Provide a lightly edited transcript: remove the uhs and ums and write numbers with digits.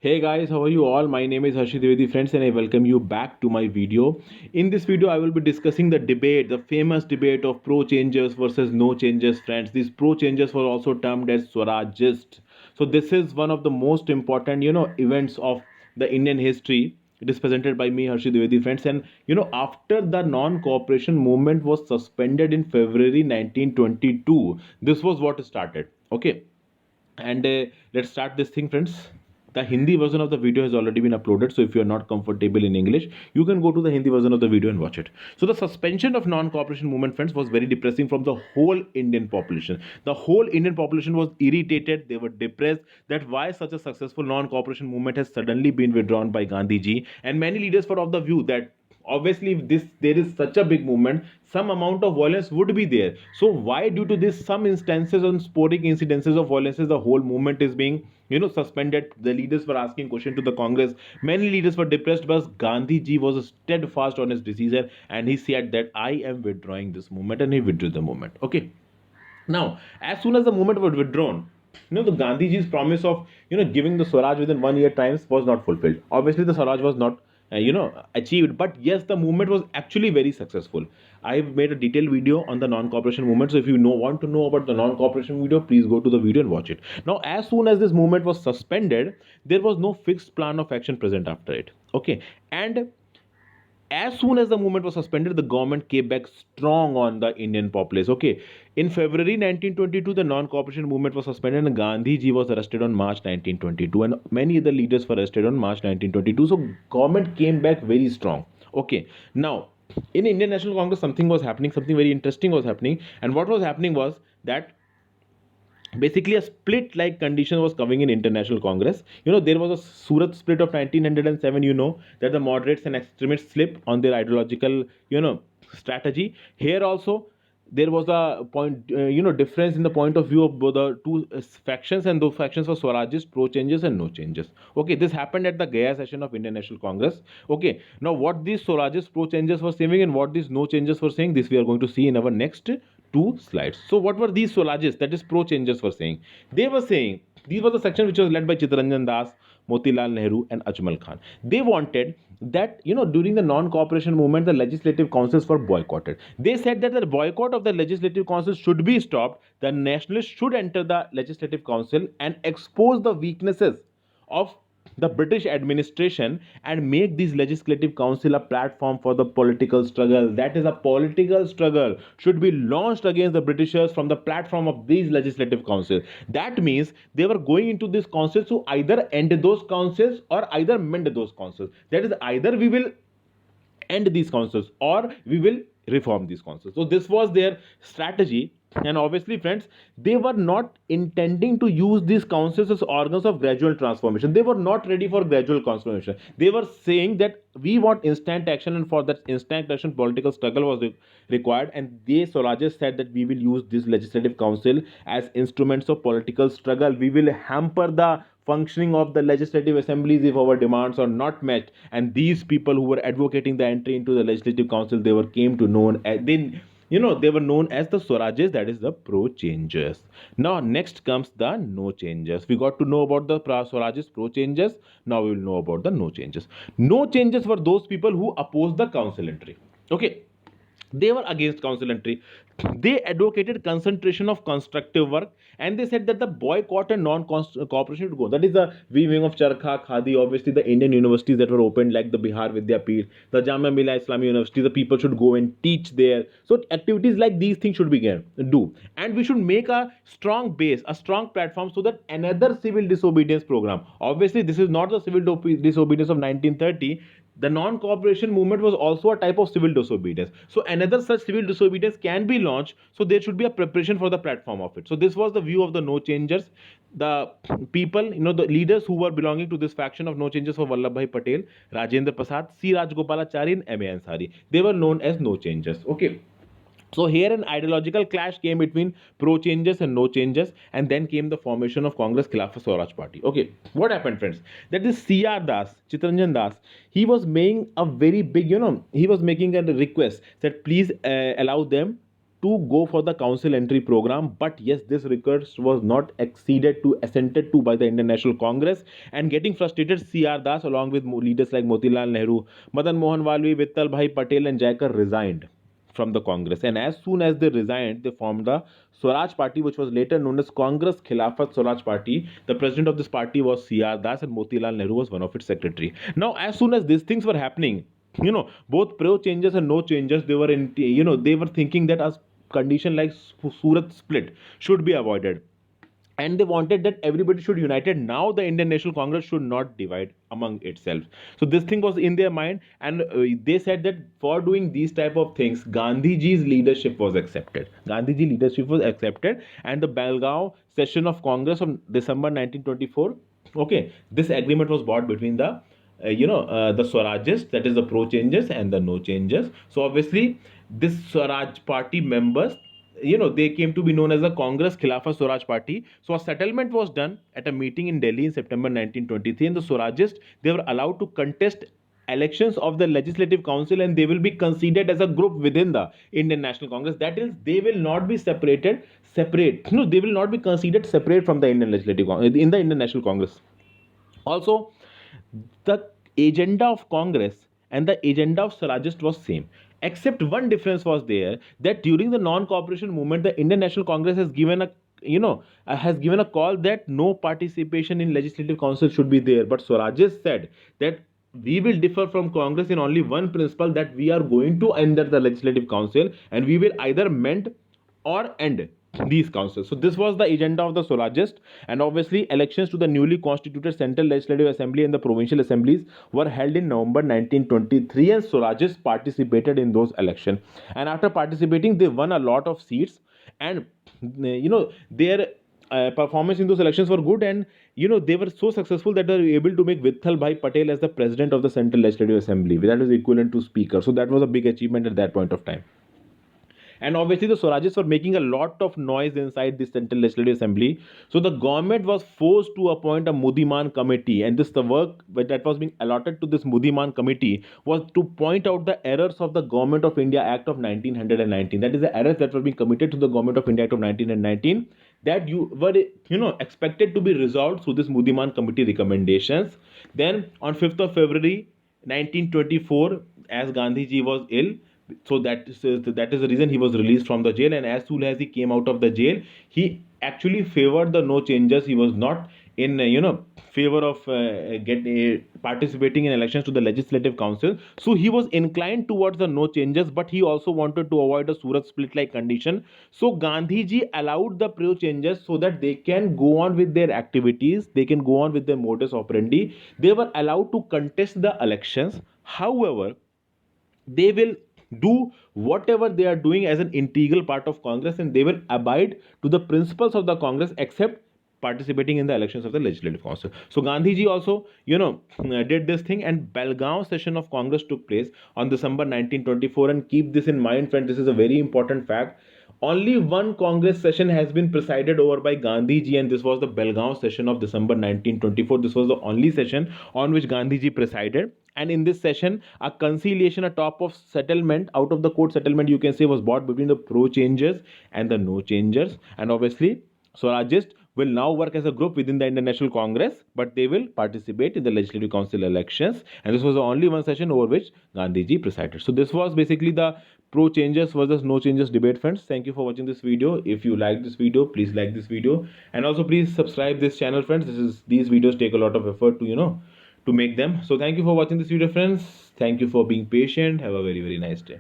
Hey guys, how are you all? My name is Harshit Dwivedi friends and I welcome you back to my video. In this video, I will be discussing the debate, the famous debate of pro-changers versus no-changers friends. These pro-changers were also termed as Swarajists. So this is one of the most important, events of the Indian history. It is presented by me, Harshit Dwivedi friends. And, after the non-cooperation movement was suspended in February 1922, this was what started. Okay, and let's start this thing friends. The Hindi version of the video has already been uploaded, so if you are not comfortable in English, you can go to the Hindi version of the video and watch it. So the suspension of non-cooperation movement friends was very depressing from the whole Indian population. The whole Indian population was irritated, they were depressed that why such a successful non-cooperation movement has suddenly been withdrawn by Gandhiji, and many leaders were of the view that obviously if this there is such a big movement, some amount of violence would be there. So why due to this some instances and sporadic incidences of violence the whole movement is being suspended? The leaders were asking question to the Congress. Many leaders were depressed, but Gandhiji was steadfast on his decision and he said that I am withdrawing this movement, and he withdrew the movement. Okay, now, as soon as the movement was withdrawn, the Gandhiji's promise of giving the Swaraj within 1 year times was not fulfilled. Obviously, the Swaraj was not achieved, but yes, the movement was actually very successful. I've made a detailed video on the non-cooperation movement, so if you want to know about the non-cooperation video, please go to the video and watch it. Now, as soon as this movement was suspended, there was no fixed plan of action present after it. Okay, and as soon as the movement was suspended, the government came back strong on the Indian populace. Okay, in February 1922, the non-cooperation movement was suspended, and Gandhiji was arrested on March 1922, and many other leaders were arrested on March 1922. So, government came back very strong. Okay, now in Indian National Congress, something was happening, something very interesting was happening, and what was happening was that basically a split like condition was coming in international congress. There was a Surat split of 1907. That the moderates and extremists slip on their ideological strategy. Here also there was a point difference in the point of view of both the two factions, and those factions were Swarajists, pro changes and no changes. Okay, this happened at the Gaya session of Indian National Congress. Okay, now what these Swarajists, pro changes were saying and what these no changes were saying, this we are going to see in our next two slides. So what were these Swarajists, that is pro changers, were saying? They were saying, these were the section which was led by Chittaranjan Das, Motilal Nehru and Ajmal Khan. They wanted that during the non-cooperation movement the legislative councils were boycotted. They said that the boycott of the legislative council should be stopped. The nationalists should enter the legislative council and expose the weaknesses of the British administration and make this legislative council a platform for the political struggle. That is, a political struggle should be launched against the Britishers from the platform of these legislative councils. That means they were going into this council to either end those councils or either mend those councils. That is, either we will end these councils or we will reform these councils. So this was their strategy. And obviously friends, they were not intending to use these councils as organs of gradual transformation. They were not ready for gradual transformation. They were saying that we want instant action, and for that instant action political struggle was required, and they Swarajya said that we will use this legislative council as instruments of political struggle. We will hamper the functioning of the legislative assemblies if our demands are not met. And these people who were advocating the entry into the legislative council, they were came to known as they were known as the Swarajs, that is the pro changers. Now next comes the no changers. We got to know about the Swarajs, pro changers. Now we will know about the no changers. No changers were those people who opposed the council entry. Okay, they were against council entry. They advocated concentration of constructive work, and they said that the boycott and non-cooperation should go. That is the weaving of charkha, khadi. Obviously, the Indian universities that were opened, like the Bihar Vidyapeeth, the Jamia Millia Islamic University, the people should go and teach there. So activities like these things should begin do, and we should make a strong base, a strong platform, so that another civil disobedience program. Obviously, this is not the civil disobedience of 1930. The non-cooperation movement was also a type of civil disobedience. So another such civil disobedience can be launched. So there should be a preparation for the platform of it. So this was the view of the no changers. The people, the leaders who were belonging to this faction of no changers were Vallabhbhai Patel, Rajendra Prasad, C. Rajgopalachari, and M. A. Ansari. They were known as no changers. Okay. So here an ideological clash came between pro changes and no changes, and then came the formation of Congress Khilafat Swaraj Party. Okay, what happened, friends? That this C.R. Das, Chittaranjan Das, he was making a very big, he was making a request that please allow them to go for the council entry program, but yes, this request was not assented to by the Indian National Congress, and getting frustrated, C.R. Das along with leaders like Motilal Nehru, Madan Mohan Walvi, Vittal Bhai Patel and Jaikar resigned from the Congress. And as soon as they resigned, they formed the Swaraj Party, which was later known as Congress Khilafat Swaraj Party. The president of this party was C.R. Das, and Motilal Nehru was one of its secretary. Now, as soon as these things were happening, both pro changes and no changes, they were they were thinking that a condition like Surat split should be avoided, and they wanted that everybody should united. Now the Indian National Congress should not divide among itself. So this thing was in their mind, and they said that for doing these type of things, Gandhiji's leadership was accepted. Gandhiji leadership was accepted, and the Belgaum Session of Congress of December 1924. Okay, this agreement was brought between the the Swarajists, that is the pro changes, and the no changes. So obviously, this Swaraj Party members, they came to be known as the Congress Khilafat Swaraj Party. So a settlement was done at a meeting in Delhi in September 1923, and the Swarajists, they were allowed to contest elections of the Legislative Council, and they will be considered as a group within the Indian National Congress. That is, they will not be separate. No, they will not be considered separate from the Indian Legislative in the Indian National Congress. Also, the agenda of Congress and the agenda of Swarajist was same, except one difference was there, that during the non-cooperation movement, the Indian National Congress has given a call that no participation in Legislative Council should be there. But Swarajist said that we will differ from Congress in only one principle, that we are going to enter the Legislative Council, and we will either mend or end these councils. So this was the agenda of the Swarajist. And obviously, elections to the newly constituted Central Legislative Assembly and the provincial assemblies were held in November 1923, and Swarajists participated in those elections. And after participating, they won a lot of seats, and their performance in those elections were good, and they were so successful that they were able to make Vittal Bhai Patel as the president of the Central Legislative Assembly. That is equivalent to speaker. So that was a big achievement at that point of time. And obviously, the Swarajists were making a lot of noise inside the Central Legislative Assembly. So the government was forced to appoint a Mudiman committee, and the work that was being allotted to this Mudiman committee was to point out the errors of the Government of India Act of 1919. That is, the errors that were being committed to the Government of India Act of 1919, that you were expected to be resolved through this Mudiman committee recommendations. Then on 5th of February 1924, as Gandhiji was ill, so that is the reason he was released from the jail. And as soon as he came out of the jail, he actually favored the no changes. He was not in favor of participating in elections to the Legislative Council. So he was inclined towards the no changes, but he also wanted to avoid a Surat split like condition. So Gandhiji allowed the pro changes so that they can go on with their activities, they can go on with their modus operandi. They were allowed to contest the elections. However, they will do whatever they are doing as an integral part of Congress, and they will abide to the principles of the Congress, except participating in the elections of the Legislative Council. So Gandhiji also did this thing, and Belgaum Session of Congress took place on December 1924. And keep this in mind, friends, this is a very important fact. Only one Congress session has been presided over by Gandhiji, and this was the Belgaum Session of December 1924. This was the only session on which Gandhiji presided. And in this session, a conciliation, a top of settlement, out of the court settlement, you can say, was brought between the pro changers and the no changers. And obviously, Swarajists will now work as a group within the Indian National Congress, but they will participate in the Legislative Council elections. And this was the only one session over which Gandhiji presided. So this was basically the pro changes versus no changes debate, friends. Thank you for watching this video. If you like this video, please like this video, and also please subscribe this channel, friends. These videos take a lot of effort to make them. So thank you for watching this video, friends. Thank you for being patient. Have a very, very nice day.